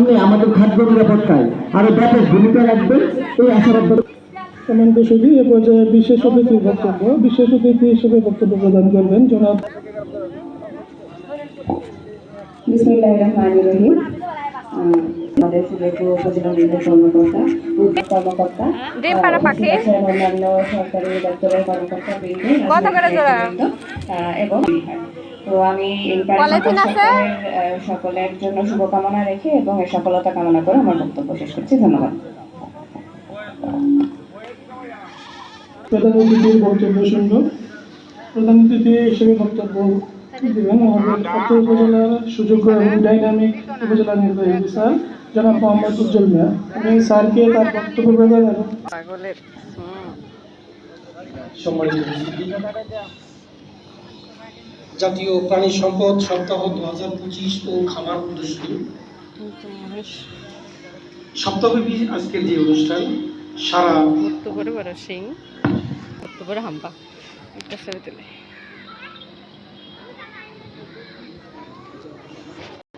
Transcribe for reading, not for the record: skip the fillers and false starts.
সামনে আমাদের খাদ্য নিরাপত্তায় আরো ব্যাপক ভূমিকা রাখবে এই আশাবাদ। সমান বিষয়টি এ পর্যায়ে বিশেষ অতিথির বক্তব্য হিসেবে বক্তব্য প্রদান করবেন জনাব। বিসমিল্লাহির রহমানির রহিম। আমাদের সিলেটপুর উপজেলা নির্বাহী কর্মকর্তা অন্যান্য সরকারি দপ্তরের কর্মকর্তা এবং তো আমি এই সকলের জন্য শুভকামনা রেখে এবং এই সফলতা কামনা করে আমার বক্তব্য শেষ করছি। ধন্যবাদ। প্রধান অতিথির বক্তব্য শুনব। প্রধান অতিথি হিসেবে বক্তব্য দেবেন আমাদের অত্র উপজেলার সুযোগ্য এবং ডাইনামিক উপজেলা নির্বাহী অফিসার জনাব মোহাম্মদ উজ্জ্বল মিয়া। আমি স্যারকে তার বক্তব্য প্রদান এবং সম্মানিত জাতীয় প্রাণী সম্পদ সপ্তাহ 2025 ও খামার প্রদর্শনী সপ্তাহব্যাপী আজকের যে অনুষ্ঠান সারা হাম্পা একটা ছবি তুলে